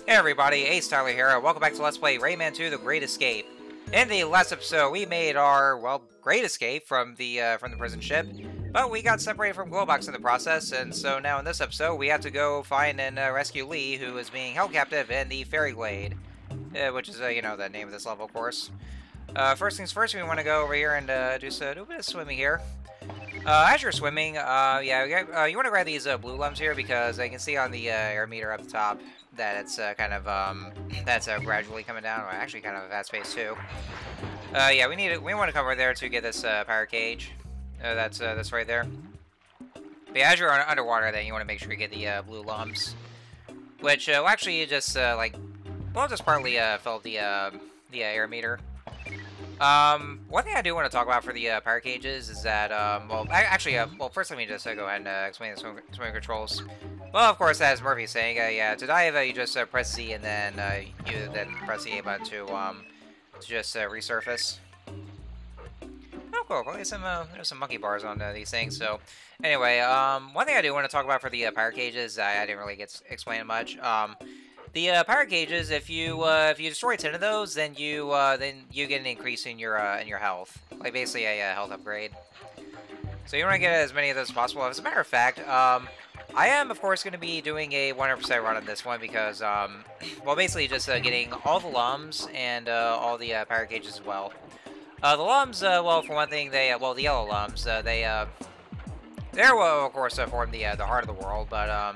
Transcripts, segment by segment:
Hey everybody, AcedTyler here. Welcome back to Let's Play Rayman 2: The Great Escape. In the last episode, we made our, well, great escape from the prison ship, but we got separated from Globox in the process, and so now in this episode, we have to go find and rescue Lee, who is being held captive in the Fairy Glade, which is, you know, the name of this level, of course. First things first, we want to go over here and do a bit of swimming here. As you're swimming, you want to grab these blue lumps here because I can see on the air meter up the top that it's that's gradually coming down, or actually kind of a fast pace too. Yeah, we want to come over there to get this pirate cage. That's right there. But yeah, as you're underwater, then you want to make sure you get the blue lumps, which will actually just just partly fill the air meter. One thing I do want to talk about for the pirate cages is that, first let me just go ahead and explain the swimming controls. Well, of course, as Murphy's saying, yeah, to dive, you just press Z and then you then press the A button to just resurface. Oh, cool. There's some monkey bars on these things. So, anyway, one thing I do want to talk about for the pirate cages, I didn't really get explained much. The pirate cages, if you destroy 10 of those, then you get an increase in your health, like basically a health upgrade. So you want to get as many of those as possible. As a matter of fact, I am of course going to be doing a 100% run on this one because, well, basically just getting all the lums and all the pirate cages as well. The lums, well, for one thing, the yellow lums, they're well, of course, form the heart of the world, but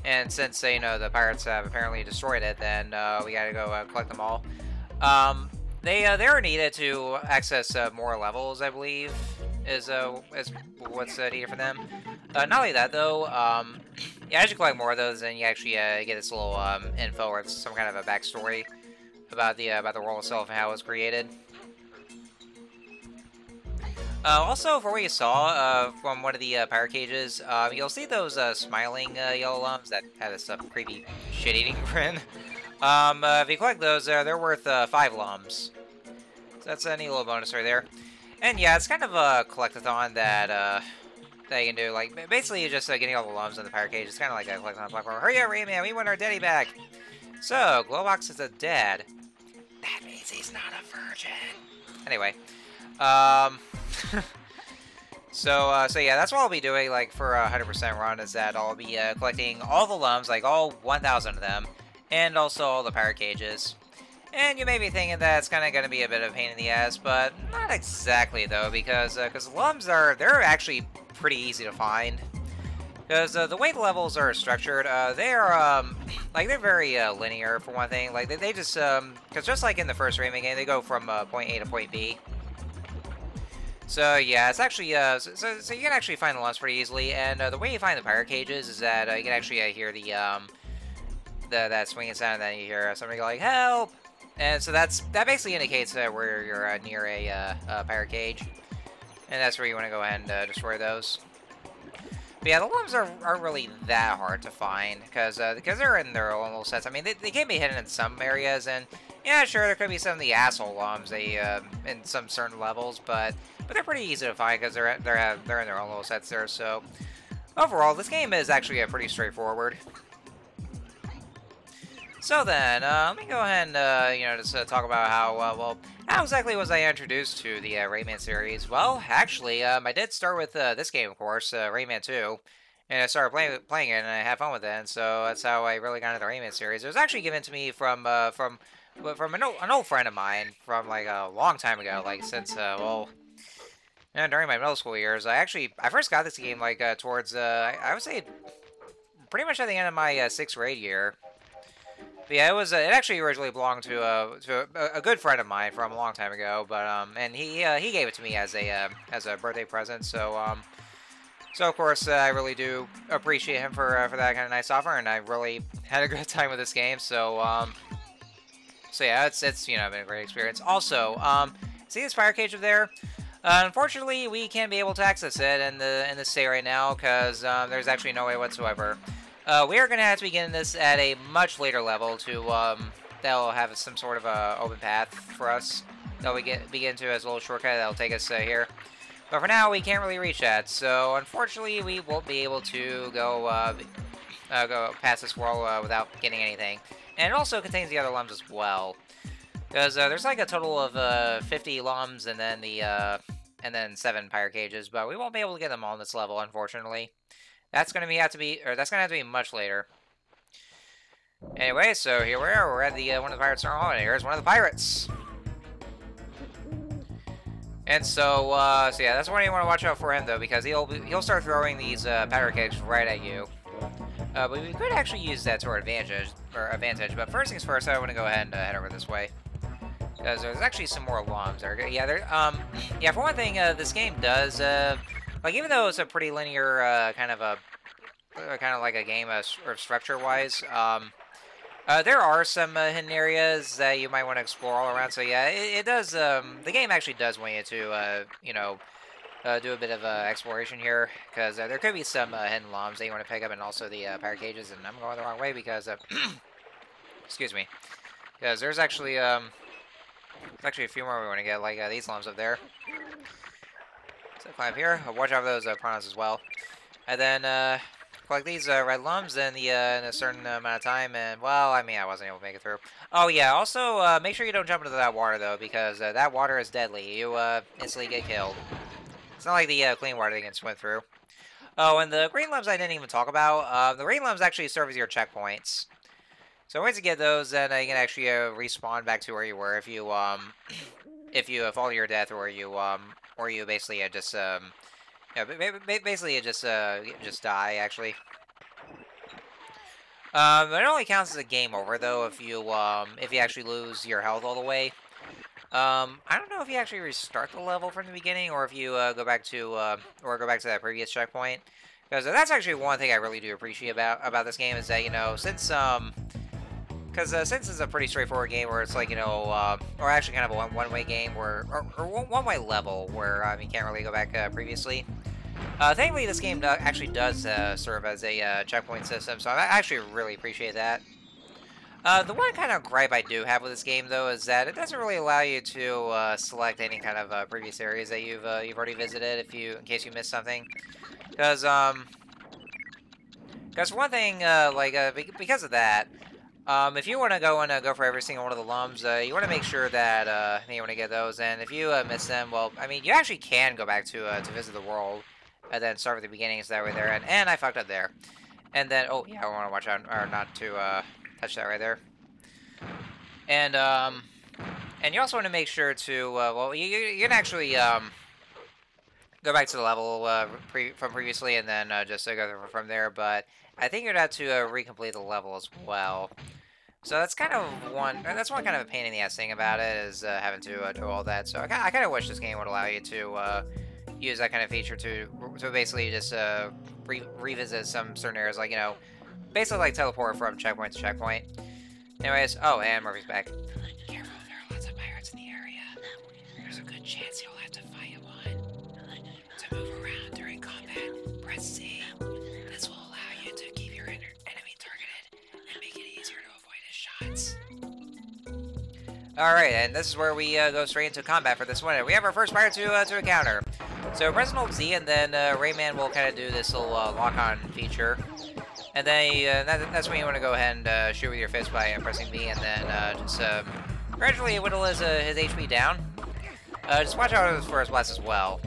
and since, you know, the pirates have apparently destroyed it, then we gotta go collect them all. They're needed to access more levels, I believe, is what's needed for them. Not only that, though, yeah, as you collect more of those, then you actually get this little info or some kind of a backstory about the world itself and how it was created. Also, for what you saw from one of the pirate cages, you'll see those smiling yellow lums that have this creepy shit-eating grin. If you collect those, they're worth 5 lums. So that's a neat little bonus right there. And yeah, it's kind of a collectathon that you can do. Like, basically, you're just getting all the lums in the pirate cage. It's kind of like a collectathon platform. Hurry up, Rayman! We want our daddy back! So, Globox is a dad. That means he's not a virgin. Anyway. So yeah, that's what I'll be doing, like, for a 100% run, is that I'll be collecting all the lums, like all 1,000 of them, and also all the pirate cages. And you may be thinking that it's kind of going to be a bit of a pain in the ass, but not exactly, though, because lums they're actually pretty easy to find. Because the way the levels are structured, they're very linear, for one thing. Like, they just, because just like in the first Rayman game, they go from point A to point B. So yeah, it's actually so you can actually find the lums pretty easily, and the way you find the pirate cages is that you can actually hear that swinging sound, and then you hear somebody go like "help," and so that basically indicates where you're near a pirate cage, and that's where you want to go ahead and destroy those. But yeah, the lums aren't really that hard to find because they're in their own little sets. I mean, they can be hidden in some areas, and yeah, sure, there could be some of the asshole lums in some certain levels, but they're pretty easy to find because they're in their own little sets there. So overall, this game is actually pretty straightforward. So then, let me go ahead and just talk about how exactly was I introduced to the Rayman series? Well, actually, I did start with this game, of course, Rayman 2, and I started playing it, and I had fun with it, and so that's how I really got into the Rayman series. It was actually given to me from an old friend of mine from like a long time ago, like since during my middle school years. I first got this game like towards I would say pretty much at the end of my 6th grade year. But yeah, it actually originally belonged to a good friend of mine from a long time ago, but and he gave it to me as a birthday present. So of course I really do appreciate him for that kind of nice offer, and I really had a good time with this game. So yeah, it's been a great experience. Also, see this fire cage up there? Unfortunately, we can't be able to access it in the state right now because there's actually no way whatsoever. We are going to have to begin this at a much later level that'll have some sort of open path for us that we begin to as a little shortcut that'll take us here. But for now, we can't really reach that, so unfortunately, we won't be able to go go past this world without getting anything. And it also contains the other lums as well. Because there's like a total of 50 lums and then 7 pirate cages, but we won't be able to get them all on this level, unfortunately. That's gonna have to be much later. Anyway, so here we are. We're at the one of the pirates' hall, and here's one of the pirates. And so yeah, that's one you want to watch out for him though, because he'll start throwing these powder kegs right at you. But we could actually use that to our advantage. But first things first, I want to go ahead and head over this way, because there's actually some more lums there. Yeah, yeah. For one thing, this game does like, even though it's a pretty linear kind of like a game sort of structure-wise, there are some hidden areas that you might want to explore all around. So yeah, it does. The game actually does want you to, you know, do a bit of exploration here, because there could be some hidden lums that you want to pick up, and also the pirate cages. And I'm going the wrong way because, excuse me, because there's actually a few more we want to get, like these lums up there. So climb here. Watch out for those piranhas as well, and then collect these red lums in a certain amount of time, and, well, I mean, I wasn't able to make it through. Oh, yeah, also, make sure you don't jump into that water, though, because that water is deadly. You instantly get killed. It's not like the clean water that you can swim through. Oh, and the green lums I didn't even talk about. The green lums actually serve as your checkpoints. So once you get those, then you can actually respawn back to where you were if you fall to your death, or you basically just yeah, basically you just die, actually. It only counts as a game over, though, if you actually lose your health all the way. I don't know if you actually restart the level from the beginning, or if you go back to that previous checkpoint. Because that's actually one thing I really do appreciate about this game, is that, you know, since it's a pretty straightforward game where it's like, you know, or actually kind of a one-way game or one-way level where you can't really go back previously. Thankfully, this game actually does serve as a checkpoint system, so I actually really appreciate that. The one kind of gripe I do have with this game, though, is that it doesn't really allow you to select any kind of previous areas that you've already visited, in case you missed something. Because for one thing, because of that, if you want to go for every single one of the lums, you want to make sure that you want to get those. And if you miss them, well, I mean, you actually can go back to visit the world, and then start at the beginning, so that way there. And I fucked up there. And then, oh yeah, I want to watch out, or not to touch that right there. And you also want to make sure to well, you can actually go back to the level from previously, and then just go from there. But I think you'd have to recomplete the level as well. So that's kind of one kind of a pain in the ass thing about it, is having to do all that. So I kind of wish this game would allow you to use that kind of feature to basically just revisit some certain areas, like, you know, basically like teleport from checkpoint to checkpoint. Anyways, oh, and Murphy's back. Careful, there are lots of pirates in the area. There's a good chance you'll have to fight one. To move around during combat, press C. This will allow you to keep your enemy targeted and make it easier to avoid his shots. Alright, and this is where we go straight into combat for this one. We have our first pirate to encounter. So press and hold Z, and then Rayman will kind of do this little lock-on feature. And then that's when you want to go ahead and shoot with your fist by pressing B, and then just gradually whittle his HP down. Just watch out for his blast as well.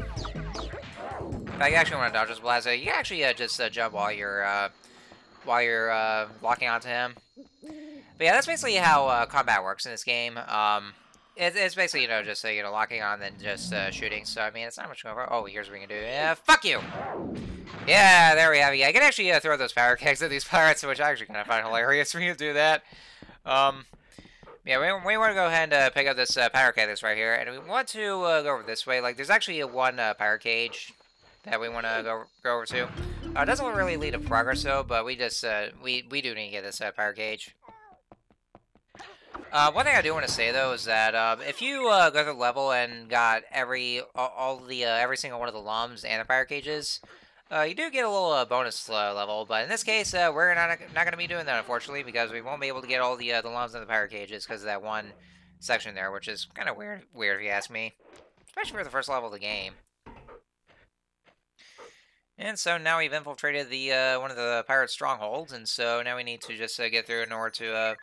If you actually want to dodge his blast, you can actually just jump while you're locking onto him. But yeah, that's basically how combat works in this game. It's basically, you know, just locking on, then just shooting. So I mean, it's not much over. Oh, here's what we can do. Yeah, fuck you. Yeah, there we have it. Yeah, I can actually throw those power kegs at these pirates, which I actually kind of find hilarious for you to do that. Yeah, we want to go ahead and pick up this power keg that's right here, and we want to go over this way. Like, there's actually one power cage that we want to go over to. It doesn't really lead to progress though, but we just we do need to get this power cage. One thing I do want to say though is that if you go through the level and got every single one of the lums and the fire cages, you do get a little bonus level. But in this case, we're not going to be doing that, unfortunately, because we won't be able to get all the lums and the fire cages because of that one section there, which is kind of weird if you ask me, especially for the first level of the game. And so now we've infiltrated the one of the pirate strongholds, and so now we need to just get through in order to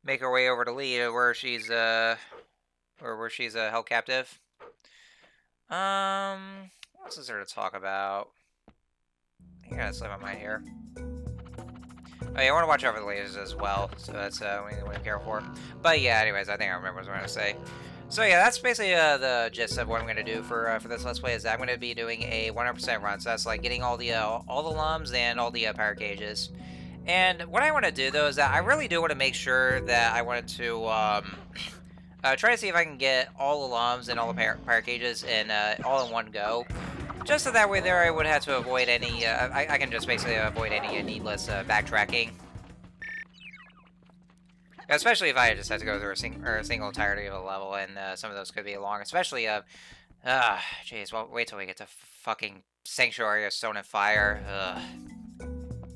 make our way over to Lee, where she's held captive. What else is there to talk about? I think I gotta slip my mind here. Oh yeah, I want to watch over the lasers as well, so that's what we care for. But yeah, anyways, I think I remember what I was going to say. So yeah, that's basically the gist of what I'm going to do for this Let's Play. Is that I'm going to be doing a 100% run, so that's like getting all the lums and all the pirate cages. And what I want to do though is that I really do want to make sure that I wanted to try to see if I can get all the lums and all the pirate cages in all in one go. Just so that way there I would have to avoid any, I can just basically avoid any needless backtracking. Especially if I just have to go through a single entirety of a level, and some of those could be long. Especially, jeez, well, wait till we get to fucking Sanctuary of Stone and Fire.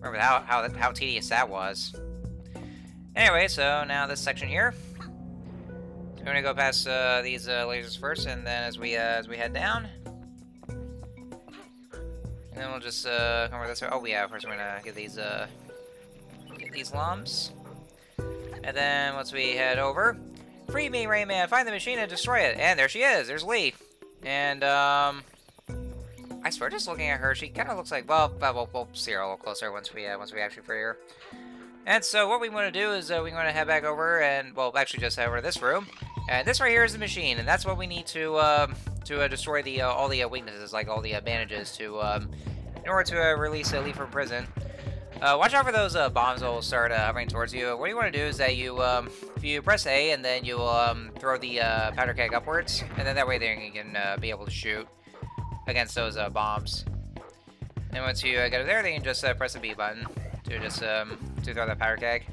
Remember how tedious that was. Anyway, so now this section here. So we're gonna go past these lasers first, and then as we head down. And then we'll just come over this way. Oh yeah, first we're gonna get these lums. And then once we head over, free me, Rayman, find the machine and destroy it. And there she is, there's Lee. And I swear, just looking at her, she kind of looks like, well, we'll see her a little closer once we actually free her. And so what we want to do is we want to head back over and, well, actually just head over to this room. And this right here is the machine, and that's what we need to destroy the all the weaknesses, like all the bandages, to in order to release Lee from prison. Watch out for those bombs that will start hovering towards you. What you want to do is that you if you press A and then you throw the powder keg upwards, and then that way then you can be able to shoot against those bombs. And once you get there, then you can just press the B button to just to throw that powder keg.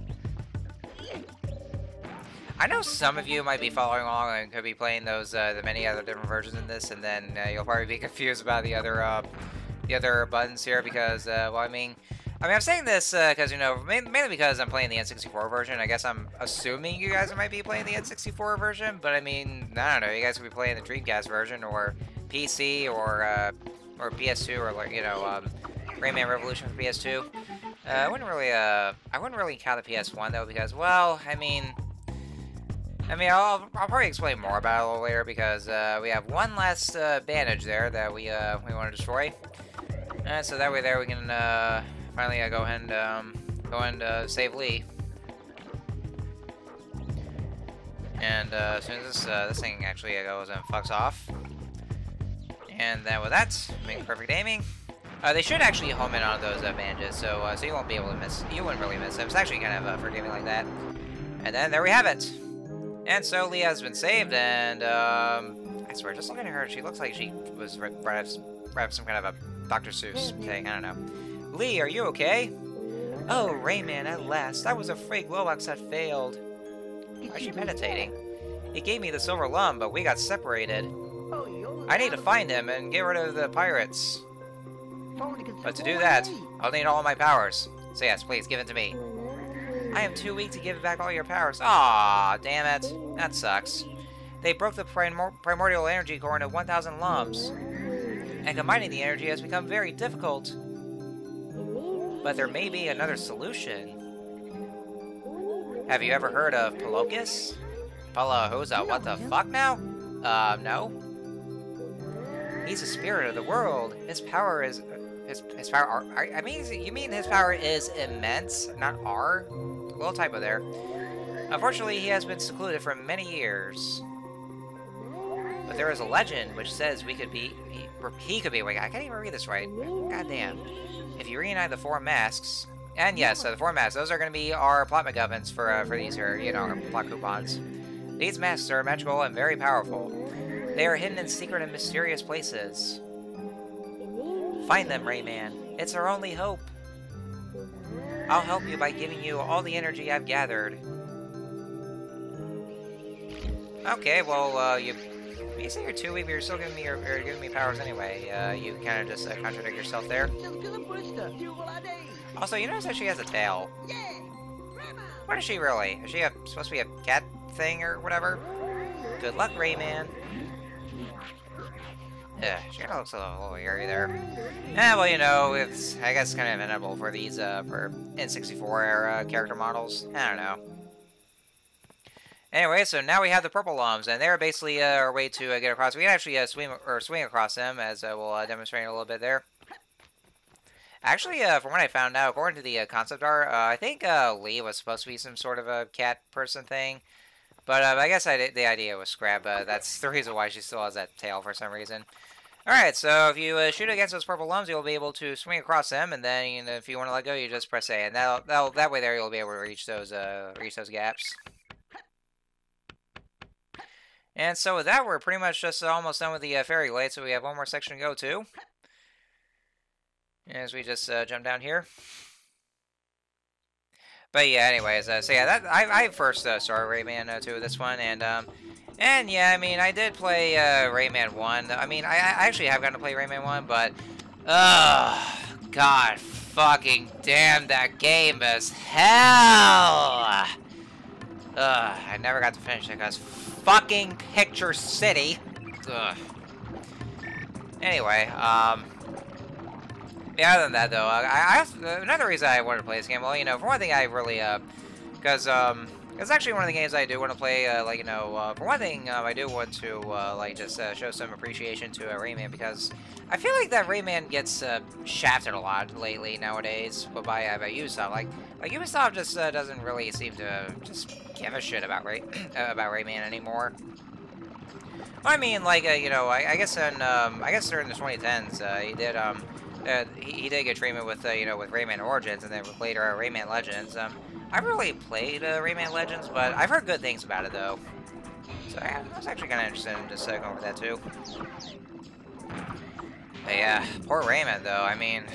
I know some of you might be following along and could be playing those the many other different versions in this, and then you'll probably be confused about the other buttons here because well, I mean, I'm saying this because you know, mainly because I'm playing the N64 version. I guess I'm assuming you guys might be playing the N64 version, but I mean, I don't know. You guys could be playing the Dreamcast version or PC or PS2 or like, you know, Rayman Revolution for PS2. I wouldn't really count the PS1 though because, well, I mean, I'll probably explain more about it a little later because we have one last bandage there that we want to destroy. So that way there we can finally go ahead and save Lee. And as soon as this thing actually goes and fucks off, and then with that, make perfect aiming. They should actually home in on those bandages, so you won't be able to miss. You wouldn't really miss them. It's actually kind of forgiving like that. And then there we have it. And so Lee has been saved, and I swear, just looking at her, she looks like she was perhaps some kind of a Dr. Seuss thing. I don't know. Lee, are you okay? Oh, Rayman, at last. I was afraid Globox had failed. Why is she meditating? He gave me the silver lum, but we got separated. I need to find him and get rid of the pirates. But to do that, I'll need all of my powers. So yes, please, give it to me. I am too weak to give back all your powers. Aw, damn it. That sucks. They broke the primordial energy core into 1,000 lums. And combining the energy has become very difficult. But there may be another solution. Have you ever heard of Pelocus? Palahosa, what the fuck now? No. He's a spirit of the world. His power is... His power... I mean, you mean his power is immense, not R? A little typo there. Unfortunately, he has been secluded for many years. But there is a legend which says he could be awake. I can't even read this right. Goddamn. If you reunite the 4 masks... And yes, the 4 masks, those are going to be our plot MacGuffins for these here, you know, our plot coupons. These masks are magical and very powerful. They are hidden in secret and mysterious places. Find them, Rayman. It's our only hope. I'll help you by giving you all the energy I've gathered. Okay, well, you say you're too weak, but you're still giving me powers anyway. You kind of just contradict yourself there. Also, you notice that she has a tail. What is she really? Is she supposed to be a cat thing or whatever? Good luck, Rayman. Yeah, she kind of looks a little hairy there. Yeah, well, you know, it's, I guess, kind of inevitable for these, for N64 era character models. I don't know. Anyway, so now we have the purple lums, and they're basically our way to get across. We can actually swing across them, as we'll demonstrate in a little bit there. Actually, from what I found out, according to the concept art, I think Lee was supposed to be some sort of a cat person thing. But I guess the idea was scrap. That's the reason why she still has that tail for some reason. Alright, so if you shoot against those purple lums, you'll be able to swing across them, and then if you want to let go, you just press A, and that way there you'll be able to reach those gaps. And so with that, we're pretty much just almost done with the Fairy Glade, so we have one more section to go to. As we just jump down here. But yeah, anyways, so yeah, that I first started Rayman 2 with this one, and yeah, I mean, I did play Rayman 1. I mean, I actually have gotten to play Rayman 1, but god fucking damn, that game is hell! I never got to finish it because fucking Picture City. Ugh. Anyway, yeah, other than that, though, another reason I wanted to play this game, well, you know, for one thing, I really, because, it's actually one of the games I do want to play, like, you know, for one thing, I do want to, like, just, show some appreciation to Rayman, because I feel like that Rayman gets, shafted a lot lately, nowadays, by Ubisoft, like Ubisoft just, doesn't really seem to just give a shit about about Rayman anymore. I mean, like, you know, I guess during the 2010s, he did get treatment with, you know, with Rayman Origins, and then later Rayman Legends. I haven't really played Rayman Legends, but I've heard good things about it, though. So yeah, I was actually kind of interested in just going over that, too. But yeah, poor Rayman, though. I mean...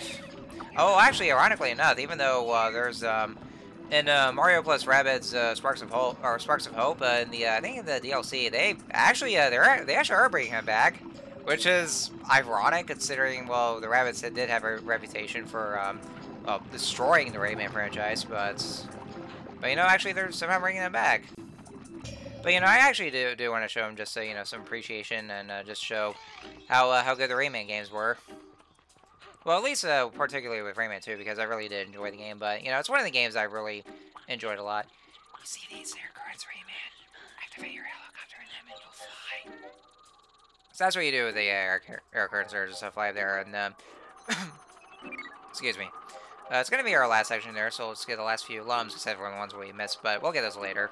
Oh, actually, ironically enough, even though there's... in Mario plus Rabbids Sparks of Hope, in the I think in the DLC, they actually are bringing him back, which is ironic considering, well, the Rabbids did have a reputation for well, destroying the Rayman franchise, but you know, actually they're somehow bringing him back. But you know, I actually do want to show him just you know, some appreciation and just show how good the Rayman games were. Well, at least particularly with Rayman 2, because I really did enjoy the game. But, you know, it's one of the games I really enjoyed a lot. You see these air currents, Rayman? Activate your helicopter and then it'll fly. So that's what you do with the air currents, or just fly up there. And, excuse me. It's going to be our last section there, so let's get the last few lums, except for the ones we missed. But we'll get those later.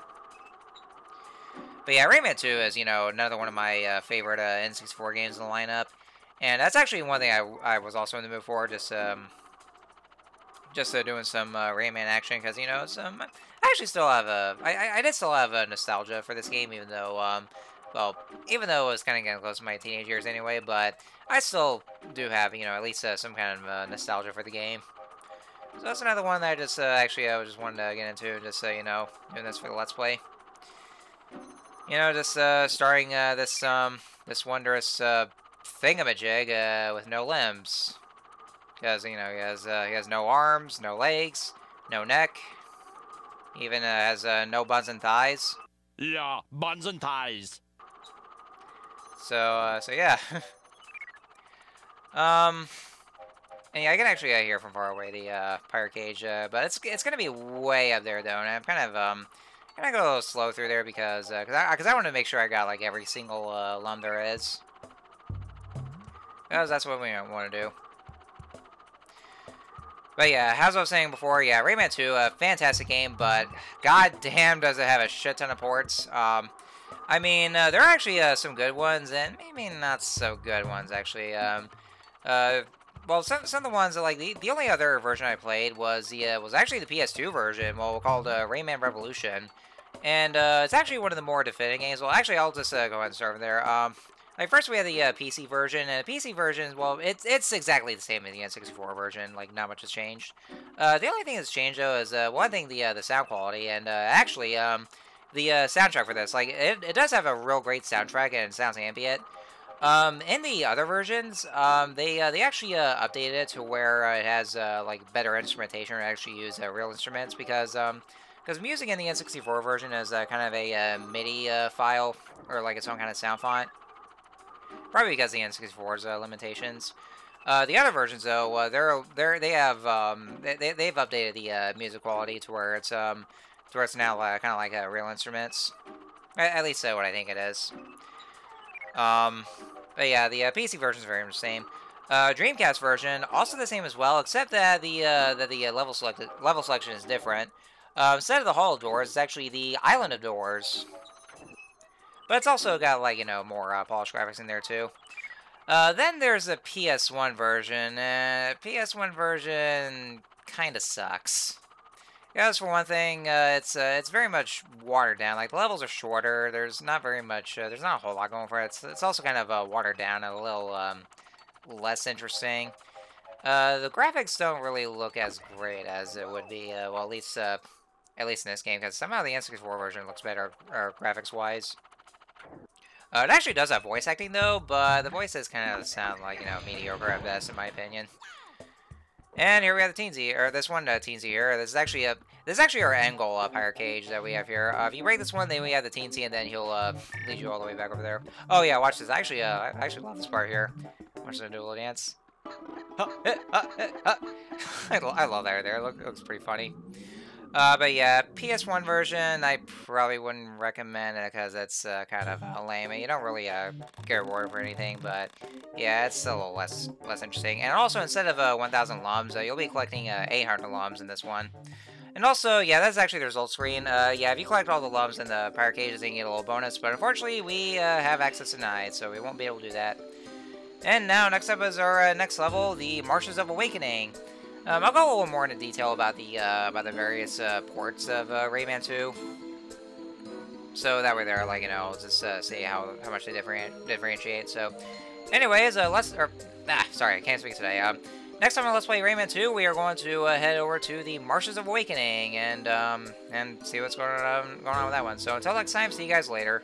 But yeah, Rayman 2 is, you know, another one of my favorite N64 games in the lineup. And that's actually one thing I was also in the mood for, just doing some Rayman action, because, you know, I actually still have I did still have a nostalgia for this game, even though, well, even though it was kind of getting close to my teenage years anyway, but I still do have, you know, at least some kind of nostalgia for the game. So that's another one that I just, actually, I just wanted to get into, just, you know, doing this for the Let's Play. You know, just, starring, this wondrous, thingamajig with no limbs, because you know he has no arms, no legs, no neck, even has no buns and thighs. Yeah, buns and thighs. So yeah. And yeah, I can actually hear from far away the pirate cage, but it's gonna be way up there though, and I'm kind of gonna go a little slow through there because I want to make sure I got like every single lum there is. Because that's what we want to do. But yeah, as I was saying before, yeah, Rayman 2, a fantastic game, but goddamn does it have a shit ton of ports. I mean, there are actually some good ones, and maybe not so good ones, actually. Well, some of the ones that, like, the only other version I played was actually the PS2 version, well, called Rayman Revolution. And it's actually one of the more definitive games. Well, actually, I'll just go ahead and start from there. Like, first we have the PC version, and the PC version, well, it's exactly the same as the N64 version, like, not much has changed. The only thing that's changed, though, is, one thing, the sound quality, and, actually, the soundtrack for this, like, it does have a real great soundtrack, and it sounds ambient. In the other versions, they actually, updated it to where it has, like, better instrumentation, or actually use, real instruments, because music in the N64 version is, kind of a, MIDI, file, or, like, its own kind of sound font. Probably because of the N64's limitations. The other versions, though, they've updated the music quality to where it's now kind of like real instruments. At least what I think it is. But yeah, the PC version is very much the same. Dreamcast version also the same as well, except that the level selection is different. Instead of the Hall of Doors, it's actually the Island of Doors. But it's also got, like, more polished graphics in there, too. Then there's a PS1 version. PS1 version kind of sucks. Because, for one thing, it's very much watered down. Like, the levels are shorter. There's not very much, there's not a whole lot going for it. It's also kind of watered down and a little less interesting. The graphics don't really look as great as it would be, well, at least in this game, because somehow the N64 version looks better, graphics-wise. It actually does have voice acting, though, but the voices kind of sound like, mediocre at best, in my opinion. And here we have the Teensy, or this one Teensy here. This is actually our end goal Pyre Cage that we have here. If you break this one, then we have the Teensy, and then he'll lead you all the way back over there. Oh yeah, watch this. Actually, I actually love this part here. Watch them do a little dance. I love that right there. It looks pretty funny. But yeah, PS1 version, I probably wouldn't recommend it because it's kind of lame. You don't really get rewarded for anything, but yeah, it's still a little less interesting. And also, instead of 1,000 lums, you'll be collecting 800 lums in this one. And also, yeah, that's actually the result screen. Yeah, if you collect all the lums in the Pyre Cages, then you get a little bonus. But unfortunately, we have access denied, so we won't be able to do that. And now, next up is our next level, the Marshes of Awakening. I'll go a little more into detail about the various ports of Rayman 2. So that way there, like, just see how much they differentiate. So, anyways, sorry, I can't speak today. Next time on Let's Play Rayman 2, we are going to head over to the Marshes of Awakening and see what's going on with that one. So until next time, see you guys later.